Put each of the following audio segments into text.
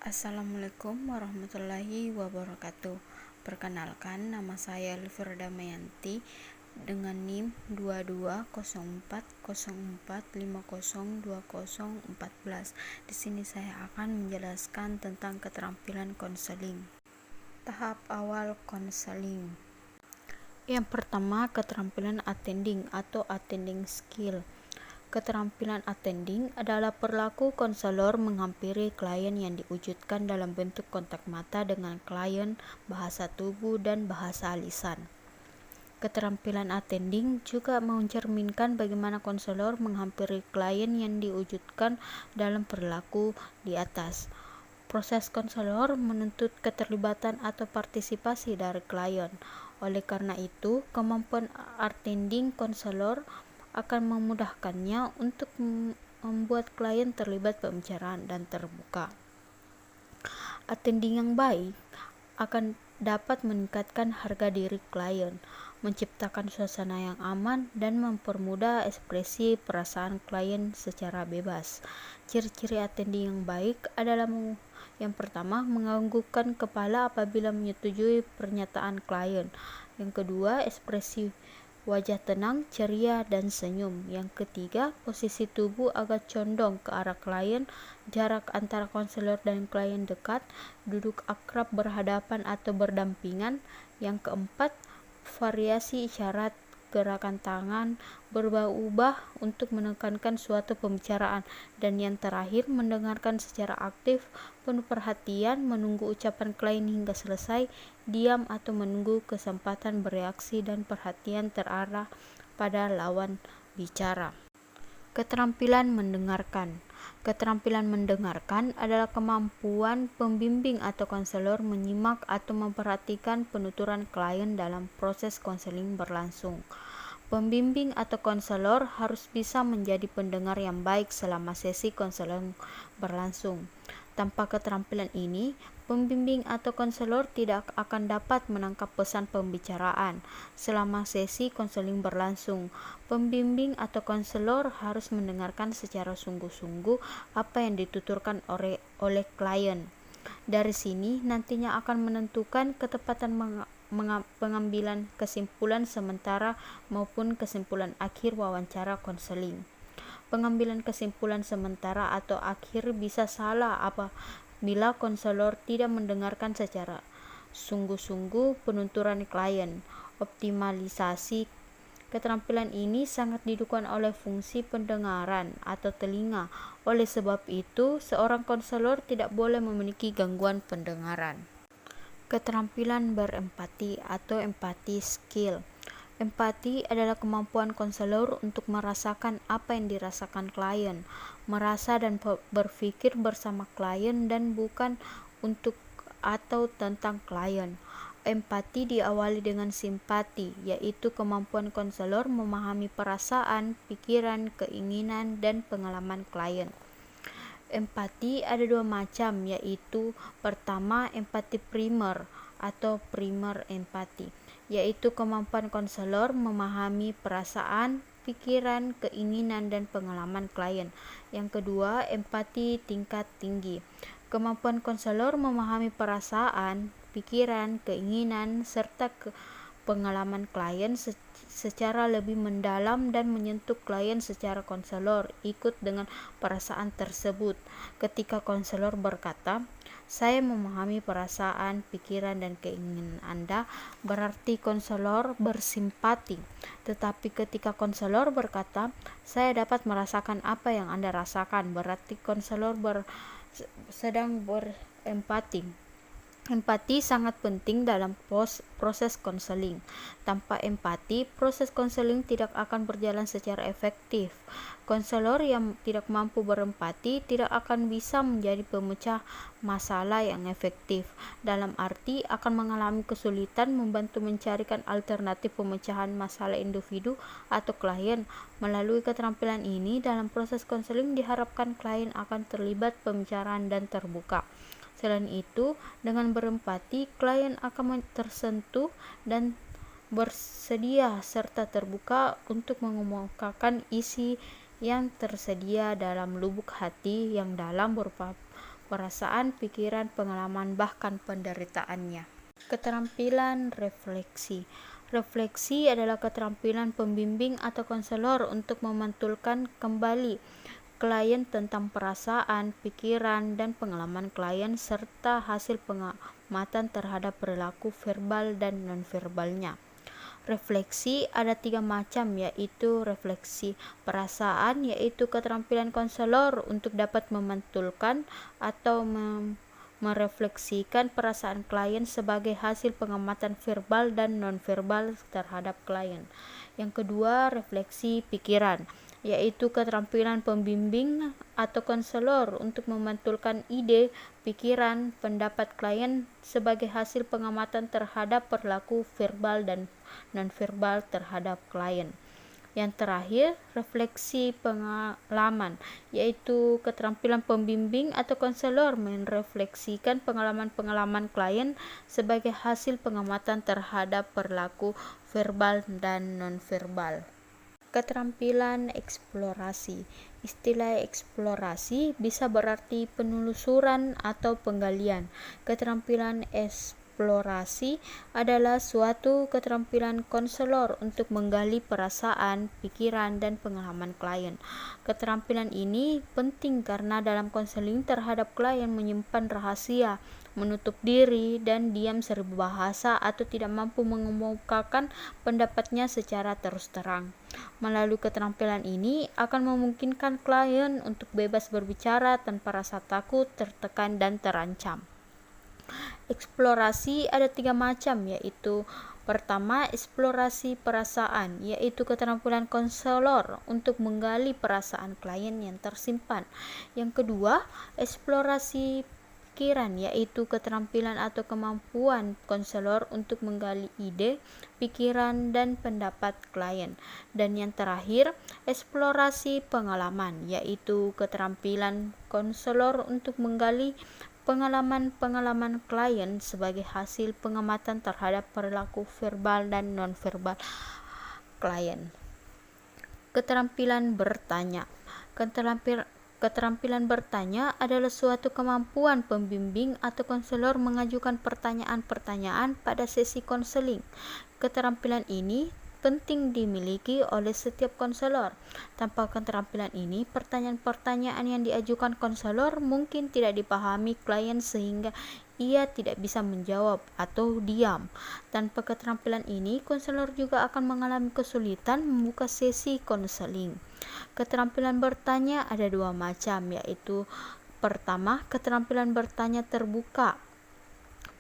Assalamualaikum warahmatullahi wabarakatuh. Perkenalkan, nama saya Elvira Damayanti dengan NIM 220404502014. Di sini saya akan menjelaskan tentang keterampilan konseling. Tahap awal konseling. Yang pertama, keterampilan attending atau attending skill. Keterampilan attending adalah perilaku konselor menghampiri klien yang diwujudkan dalam bentuk kontak mata dengan klien, bahasa tubuh, dan bahasa lisan. Keterampilan attending juga mencerminkan bagaimana konselor menghampiri klien yang diwujudkan dalam perilaku di atas. Proses konselor menuntut keterlibatan atau partisipasi dari klien. Oleh karena itu, kemampuan attending konselor akan memudahkannya untuk membuat klien terlibat pembicaraan dan terbuka. Attending yang baik akan dapat meningkatkan harga diri klien, menciptakan suasana yang aman, dan mempermudah ekspresi perasaan klien secara bebas. Ciri-ciri attending yang baik adalah yang pertama, menganggukkan kepala apabila menyetujui pernyataan klien. Yang kedua, ekspresi wajah tenang, ceria, dan senyum. Yang ketiga, posisi tubuh agak condong ke arah klien, jarak antara konselor dan klien dekat, duduk akrab berhadapan atau berdampingan. Yang keempat, variasi isyarat gerakan tangan berubah-ubah untuk menekankan suatu pembicaraan. Dan yang terakhir, mendengarkan secara aktif, penuh perhatian, menunggu ucapan klien hingga selesai, diam atau menunggu kesempatan bereaksi, dan perhatian terarah pada lawan bicara. Keterampilan mendengarkan. Keterampilan mendengarkan adalah kemampuan pembimbing atau konselor menyimak atau memperhatikan penuturan klien dalam proses konseling berlangsung. Pembimbing atau konselor harus bisa menjadi pendengar yang baik selama sesi konseling berlangsung. Tanpa keterampilan ini, pembimbing atau konselor tidak akan dapat menangkap pesan pembicaraan. Selama sesi konseling berlangsung, pembimbing atau konselor harus mendengarkan secara sungguh-sungguh apa yang dituturkan oleh klien. Dari sini nantinya akan menentukan ketepatan pengambilan kesimpulan sementara maupun kesimpulan akhir wawancara konseling. Pengambilan kesimpulan sementara atau akhir bisa salah apabila konselor tidak mendengarkan secara sungguh-sungguh penuturan klien. Optimalisasi keterampilan ini sangat didukung oleh fungsi pendengaran atau telinga. Oleh sebab itu, seorang konselor tidak boleh memiliki gangguan pendengaran. Keterampilan berempati atau empathy skill. Empati adalah kemampuan konselor untuk merasakan apa yang dirasakan klien, merasa dan berpikir bersama klien dan bukan untuk atau tentang klien. Empati diawali dengan simpati, yaitu kemampuan konselor memahami perasaan, pikiran, keinginan, dan pengalaman klien. Empati ada dua macam, yaitu pertama, empati primer atau primer empati, yaitu kemampuan konselor memahami perasaan, pikiran, keinginan, dan pengalaman klien. Yang kedua, empati tingkat tinggi. Kemampuan konselor memahami perasaan, pikiran, keinginan, serta pengalaman klien secara lebih mendalam dan menyentuh klien secara konselor ikut dengan perasaan tersebut. Ketika konselor berkata, "Saya memahami perasaan, pikiran, dan keinginan Anda," berarti konselor bersimpati. Tetapi ketika konselor berkata, "Saya dapat merasakan apa yang Anda rasakan," berarti konselor sedang berempati. Empati sangat penting dalam proses konseling. Tanpa empati, proses konseling tidak akan berjalan secara efektif. Konselor yang tidak mampu berempati tidak akan bisa menjadi pemecah masalah yang efektif. Dalam arti akan mengalami kesulitan membantu mencarikan alternatif pemecahan masalah individu atau klien. Melalui keterampilan ini, dalam proses konseling diharapkan klien akan terlibat pembicaraan dan terbuka. Selain itu, dengan berempati, klien akan tersentuh dan bersedia serta terbuka untuk mengemukakan isi yang tersedia dalam lubuk hati yang dalam berupa perasaan, pikiran, pengalaman, bahkan penderitaannya. Keterampilan refleksi. Refleksi adalah keterampilan pembimbing atau konselor untuk memantulkan kembali klien tentang perasaan, pikiran, dan pengalaman klien serta hasil pengamatan terhadap perilaku verbal dan nonverbalnya. Refleksi ada 3 macam, yaitu refleksi perasaan, yaitu keterampilan konselor untuk dapat memantulkan atau merefleksikan perasaan klien sebagai hasil pengamatan verbal dan nonverbal terhadap klien. Yang kedua, refleksi pikiran, yaitu keterampilan pembimbing atau konselor untuk memantulkan ide, pikiran, pendapat klien sebagai hasil pengamatan terhadap perilaku verbal dan nonverbal terhadap klien. Yang terakhir, refleksi pengalaman, yaitu keterampilan pembimbing atau konselor merefleksikan pengalaman-pengalaman klien sebagai hasil pengamatan terhadap perilaku verbal dan nonverbal. Keterampilan eksplorasi. Istilah eksplorasi bisa berarti penelusuran atau penggalian. Keterampilan eksplorasi adalah suatu keterampilan konselor untuk menggali perasaan, pikiran, dan pengalaman klien. Keterampilan ini penting karena dalam konseling terhadap klien menyimpan rahasia, menutup diri, dan diam seribu bahasa atau tidak mampu mengemukakan pendapatnya secara terus terang. Melalui keterampilan ini akan memungkinkan klien untuk bebas berbicara tanpa rasa takut, tertekan, dan terancam. Eksplorasi ada 3 macam, yaitu pertama, eksplorasi perasaan, yaitu keterampilan konselor untuk menggali perasaan klien yang tersimpan. Yang kedua, eksplorasi pikiran, yaitu keterampilan atau kemampuan konselor untuk menggali ide, pikiran, dan pendapat klien. Dan yang terakhir, eksplorasi pengalaman, yaitu keterampilan konselor untuk menggali pengalaman-pengalaman klien sebagai hasil pengamatan terhadap perilaku verbal dan nonverbal klien. Keterampilan bertanya. Keterampilan bertanya adalah suatu kemampuan pembimbing atau konselor mengajukan pertanyaan-pertanyaan pada sesi konseling. Keterampilan ini penting dimiliki oleh setiap konselor. Tanpa keterampilan ini, pertanyaan-pertanyaan yang diajukan konselor mungkin tidak dipahami klien sehingga ia tidak bisa menjawab atau diam. Tanpa keterampilan ini, konselor juga akan mengalami kesulitan membuka sesi konseling. Keterampilan bertanya ada 2 macam, yaitu pertama, keterampilan bertanya terbuka.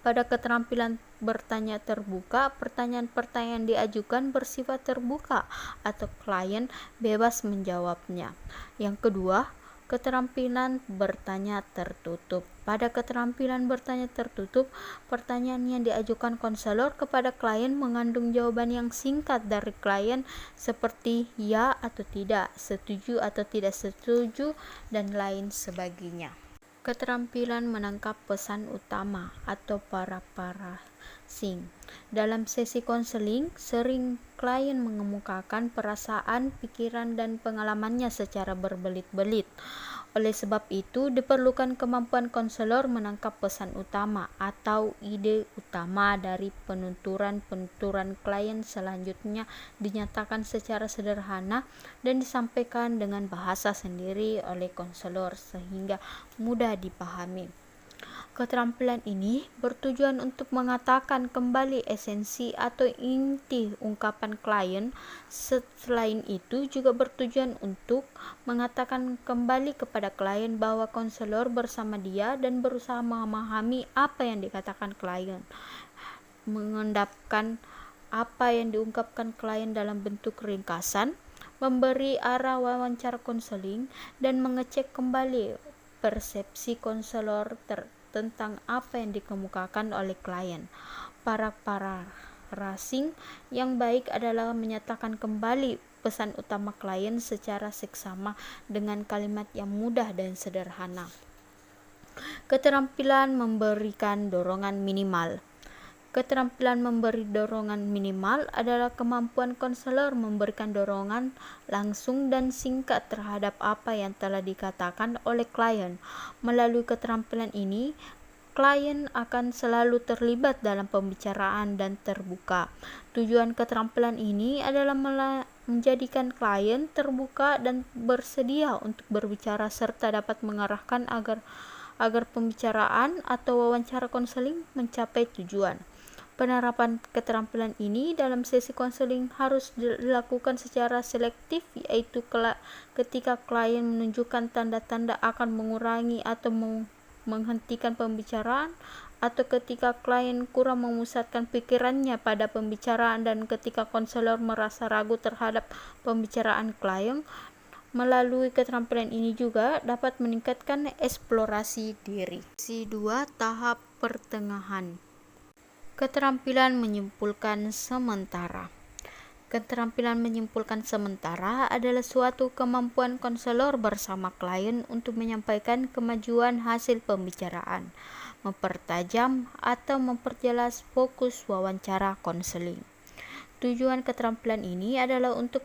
Pada keterampilan bertanya terbuka, pertanyaan-pertanyaan diajukan bersifat terbuka atau klien bebas menjawabnya. Yang kedua, keterampilan bertanya tertutup. Pada keterampilan bertanya tertutup, pertanyaan yang diajukan konselor kepada klien mengandung jawaban yang singkat dari klien seperti ya atau tidak, setuju atau tidak setuju, dan lain sebagainya. Keterampilan menangkap pesan utama atau paraphrasing. Dalam sesi konseling, sering klien mengemukakan perasaan, pikiran, dan pengalamannya secara berbelit-belit. Oleh sebab itu, diperlukan kemampuan konselor menangkap pesan utama atau ide utama dari penuturan-penuturan klien, selanjutnya dinyatakan secara sederhana dan disampaikan dengan bahasa sendiri oleh konselor sehingga mudah dipahami. Keterampilan ini bertujuan untuk mengatakan kembali esensi atau inti ungkapan klien. Selain itu juga bertujuan untuk mengatakan kembali kepada klien bahwa konselor bersama dia dan berusaha memahami apa yang dikatakan klien, mengendapkan apa yang diungkapkan klien dalam bentuk ringkasan, memberi arah wawancara konseling, dan mengecek kembali persepsi konselor tentang apa yang dikemukakan oleh klien. Paraphrasing yang baik adalah menyatakan kembali pesan utama klien secara seksama dengan kalimat yang mudah dan sederhana. Keterampilan memberikan dorongan minimal. Keterampilan memberi dorongan minimal adalah kemampuan konselor memberikan dorongan langsung dan singkat terhadap apa yang telah dikatakan oleh klien. Melalui keterampilan ini, klien akan selalu terlibat dalam pembicaraan dan terbuka. Tujuan keterampilan ini adalah menjadikan klien terbuka dan bersedia untuk berbicara serta dapat mengarahkan agar pembicaraan atau wawancara konseling mencapai tujuan. Penerapan keterampilan ini dalam sesi konseling harus dilakukan secara selektif, yaitu ketika klien menunjukkan tanda-tanda akan mengurangi atau menghentikan pembicaraan, atau ketika klien kurang memusatkan pikirannya pada pembicaraan, dan ketika konselor merasa ragu terhadap pembicaraan klien. Melalui keterampilan ini juga dapat meningkatkan eksplorasi diri. Sesi 2, tahap pertengahan. Keterampilan menyimpulkan sementara. Keterampilan menyimpulkan sementara adalah suatu kemampuan konselor bersama klien untuk menyampaikan kemajuan hasil pembicaraan, mempertajam atau memperjelas fokus wawancara konseling. Tujuan keterampilan ini adalah untuk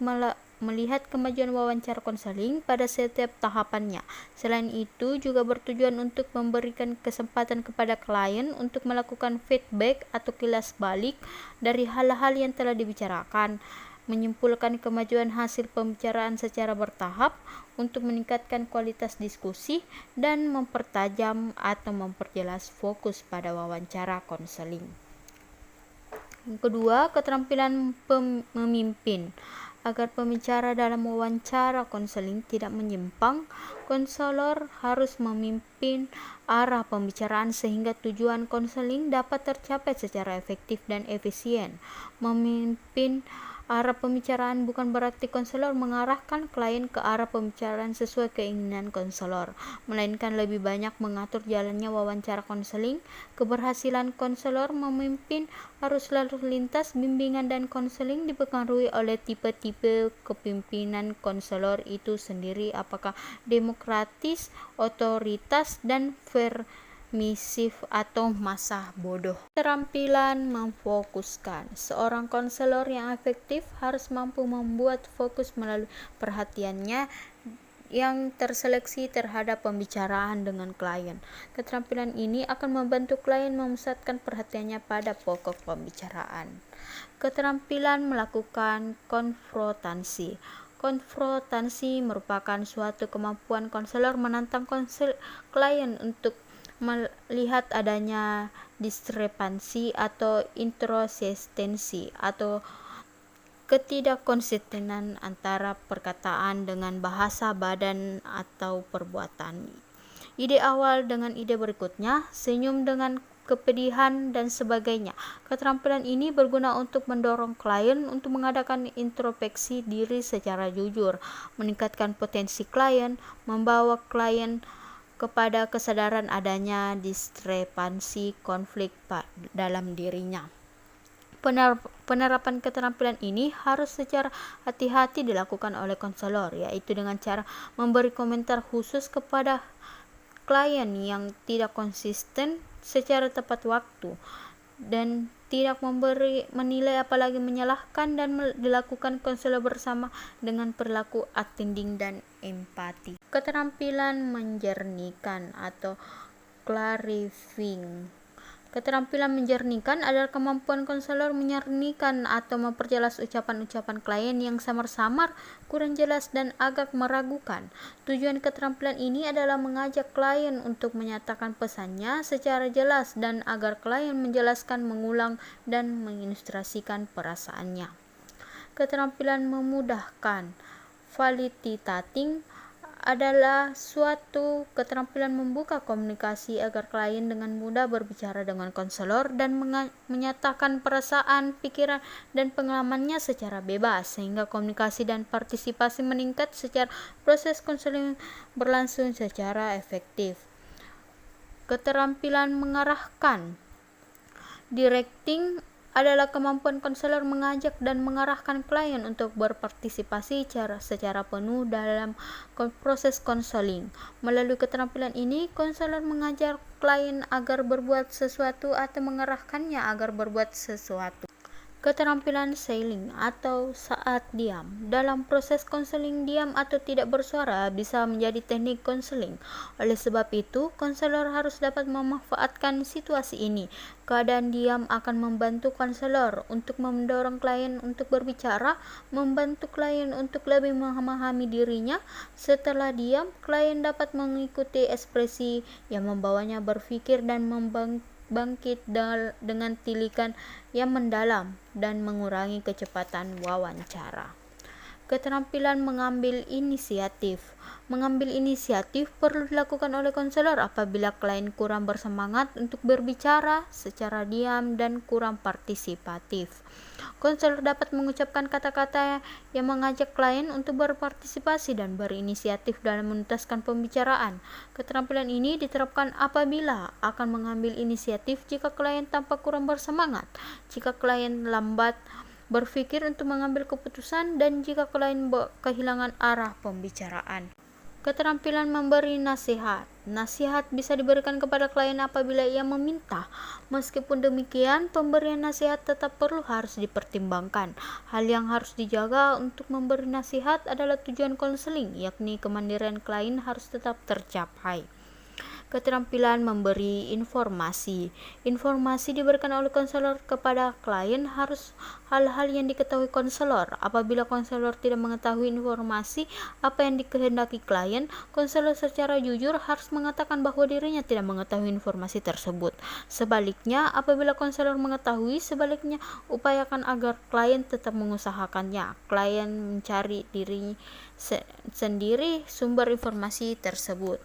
melihat kemajuan wawancara konseling pada setiap tahapannya. Selain itu, juga bertujuan untuk memberikan kesempatan kepada klien untuk melakukan feedback atau kilas balik dari hal-hal yang telah dibicarakan, menyimpulkan kemajuan hasil pembicaraan secara bertahap untuk meningkatkan kualitas diskusi, dan mempertajam atau memperjelas fokus pada wawancara konseling. Yang kedua, keterampilan memimpin. Agar pembicara dalam wawancara konseling tidak menyimpang, konselor harus memimpin arah pembicaraan sehingga tujuan konseling dapat tercapai secara efektif dan efisien. Memimpin arah pembicaraan bukan berarti konselor mengarahkan klien ke arah pembicaraan sesuai keinginan konselor, melainkan lebih banyak mengatur jalannya wawancara konseling. Keberhasilan konselor memimpin arus lalu lintas bimbingan dan konseling dipengaruhi oleh tipe-tipe kepemimpinan konselor itu sendiri, apakah demokratis, otoritas, dan permisif atau masa bodoh. Keterampilan memfokuskan. Seorang konselor yang efektif harus mampu membuat fokus melalui perhatiannya yang terseleksi terhadap pembicaraan dengan klien. Keterampilan ini akan membantu klien memusatkan perhatiannya pada pokok pembicaraan. Keterampilan melakukan konfrontasi. Konfrontasi merupakan suatu kemampuan konselor menantang klien untuk melihat adanya diskrepansi atau inkonsistensi atau ketidakkonsistenan antara perkataan dengan bahasa badan atau perbuatan. Ide awal dengan ide berikutnya, senyum dengan kepedihan, dan sebagainya. Keterampilan ini berguna untuk mendorong klien untuk mengadakan introspeksi diri secara jujur, meningkatkan potensi klien, membawa klien kepada kesadaran adanya diskrepansi konflik dalam dirinya. Penerapan keterampilan ini harus secara hati-hati dilakukan oleh konselor, yaitu dengan cara memberi komentar khusus kepada klien yang tidak konsisten secara tepat waktu, dan tidak menilai apalagi menyalahkan, dan dilakukan konselor bersama dengan perilaku attending dan empati. Keterampilan menjernihkan atau clarifying. Keterampilan menjernihkan adalah kemampuan konselor menyernihkan atau memperjelas ucapan-ucapan klien yang samar-samar, kurang jelas, dan agak meragukan. Tujuan keterampilan ini adalah mengajak klien untuk menyatakan pesannya secara jelas dan agar klien menjelaskan, mengulang, dan mengilustrasikan perasaannya. Keterampilan memudahkan. Facilitating adalah suatu keterampilan membuka komunikasi agar klien dengan mudah berbicara dengan konselor dan menyatakan perasaan, pikiran, dan pengalamannya secara bebas, sehingga komunikasi dan partisipasi meningkat secara proses konseling berlangsung secara efektif. Keterampilan mengarahkan. Directing adalah kemampuan konselor mengajak dan mengarahkan klien untuk berpartisipasi secara penuh dalam proses konseling. Melalui keterampilan ini, konselor mengajar klien agar berbuat sesuatu atau mengarahkannya agar berbuat sesuatu. Keterampilan silent atau saat diam. Dalam proses konseling, diam atau tidak bersuara bisa menjadi teknik konseling. Oleh sebab itu, konselor harus dapat memanfaatkan situasi ini. Keadaan diam akan membantu konselor untuk mendorong klien untuk berbicara, membantu klien untuk lebih memahami dirinya. Setelah diam, klien dapat mengikuti ekspresi yang membawanya berpikir dan bangkit dengan tilikan yang mendalam dan mengurangi kecepatan wawancara. Keterampilan mengambil inisiatif. Mengambil inisiatif perlu dilakukan oleh konselor apabila klien kurang bersemangat untuk berbicara secara diam dan kurang partisipatif. Konselor dapat mengucapkan kata-kata yang mengajak klien untuk berpartisipasi dan berinisiatif dalam menuntaskan pembicaraan. Keterampilan ini diterapkan apabila akan mengambil inisiatif jika klien tampak kurang bersemangat, jika klien lambat berpikir untuk mengambil keputusan, dan jika klien kehilangan arah pembicaraan. Keterampilan memberi nasihat. Nasihat bisa diberikan kepada klien apabila ia meminta. Meskipun demikian, pemberian nasihat tetap harus dipertimbangkan. Hal yang harus dijaga untuk memberi nasihat adalah tujuan konseling, yakni kemandirian klien harus tetap tercapai. Keterampilan memberi informasi. Informasi diberikan oleh konselor kepada klien harus hal-hal yang diketahui konselor. Apabila konselor tidak mengetahui informasi apa yang dikehendaki klien, konselor secara jujur harus mengatakan bahwa dirinya tidak mengetahui informasi tersebut. Sebaliknya, apabila konselor mengetahui, sebaliknya upayakan agar klien tetap mengusahakannya. Klien mencari diri sendiri sumber informasi tersebut.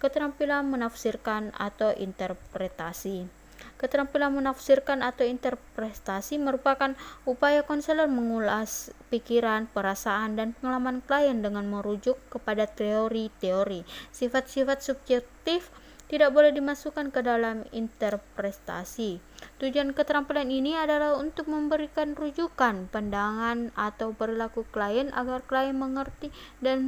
Keterampilan menafsirkan atau interpretasi. Keterampilan menafsirkan atau interpretasi merupakan upaya konselor mengulas pikiran, perasaan, dan pengalaman klien dengan merujuk kepada teori-teori. Sifat-sifat subjektif tidak boleh dimasukkan ke dalam interpretasi. Tujuan keterampilan ini adalah untuk memberikan rujukan, pandangan, atau perilaku klien agar klien mengerti dan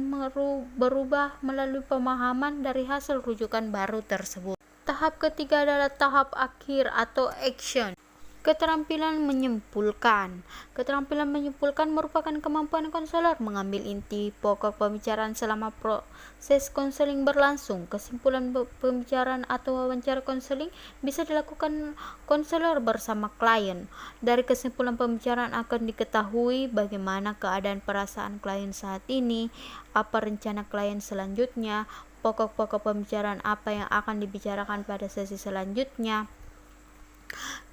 berubah melalui pemahaman dari hasil rujukan baru tersebut. Tahap ketiga adalah tahap akhir atau action. Keterampilan menyimpulkan. Keterampilan menyimpulkan merupakan kemampuan konselor mengambil inti pokok pembicaraan selama proses konseling berlangsung. Kesimpulan pembicaraan atau wawancara konseling bisa dilakukan konselor bersama klien. Dari kesimpulan pembicaraan akan diketahui bagaimana keadaan perasaan klien saat ini, apa rencana klien selanjutnya, pokok-pokok pembicaraan apa yang akan dibicarakan pada sesi selanjutnya.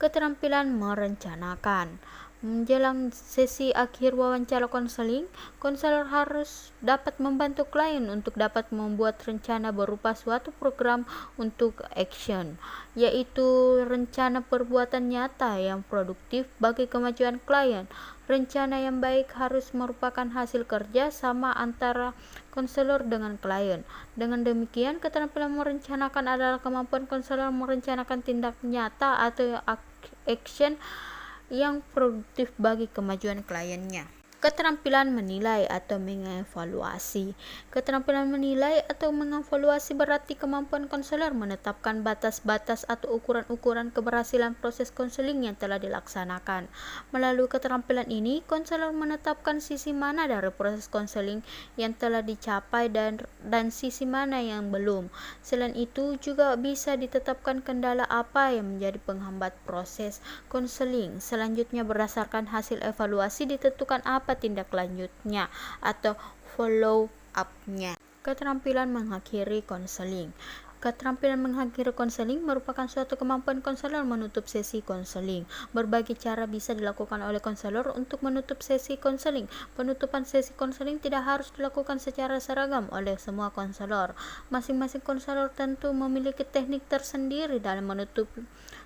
Keterampilan merencanakan. Menjelang sesi akhir wawancara konseling, konselor harus dapat membantu klien untuk dapat membuat rencana berupa suatu program untuk action, yaitu rencana perbuatan nyata yang produktif bagi kemajuan klien. Rencana yang baik harus merupakan hasil kerja sama antara konselor dengan klien. Dengan demikian, keterampilan merencanakan adalah kemampuan konselor merencanakan tindak nyata atau action yang produktif bagi kemajuan kliennya. Keterampilan menilai atau mengevaluasi. Keterampilan menilai atau mengevaluasi berarti kemampuan konselor menetapkan batas-batas atau ukuran-ukuran keberhasilan proses konseling yang telah dilaksanakan. Melalui keterampilan ini, konselor menetapkan sisi mana dari proses konseling yang telah dicapai dan sisi mana yang belum. Selain itu, juga bisa ditetapkan kendala apa yang menjadi penghambat proses konseling. Selanjutnya, berdasarkan hasil evaluasi ditentukan apa tindak lanjutnya atau follow up-nya. Keterampilan mengakhiri konseling. Keterampilan mengakhiri konseling merupakan suatu kemampuan konselor menutup sesi konseling. Berbagai cara bisa dilakukan oleh konselor untuk menutup sesi konseling. Penutupan sesi konseling tidak harus dilakukan secara seragam oleh semua konselor. Masing-masing konselor tentu memiliki teknik tersendiri dalam menutup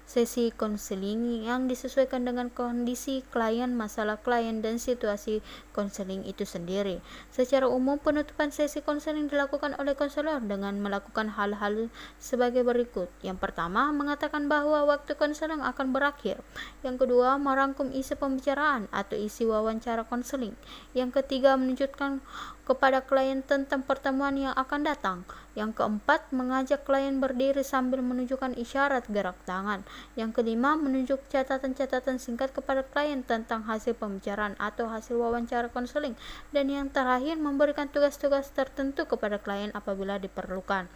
sesi konseling yang disesuaikan dengan kondisi klien, masalah klien, dan situasi konseling itu sendiri. Secara umum, penutupan sesi konseling dilakukan oleh konselor dengan melakukan hal-hal sebagai berikut. Yang pertama, mengatakan bahwa waktu konseling akan berakhir. Yang kedua, merangkum isi pembicaraan atau isi wawancara konseling. Yang ketiga, menunjukkan kepada klien tentang pertemuan yang akan datang. Yang keempat, mengajak klien berdiri sambil menunjukkan isyarat gerak tangan. Yang kelima, menunjuk catatan-catatan singkat kepada klien tentang hasil pembicaraan atau hasil wawancara konseling. Dan yang terakhir, memberikan tugas-tugas tertentu kepada klien apabila diperlukan.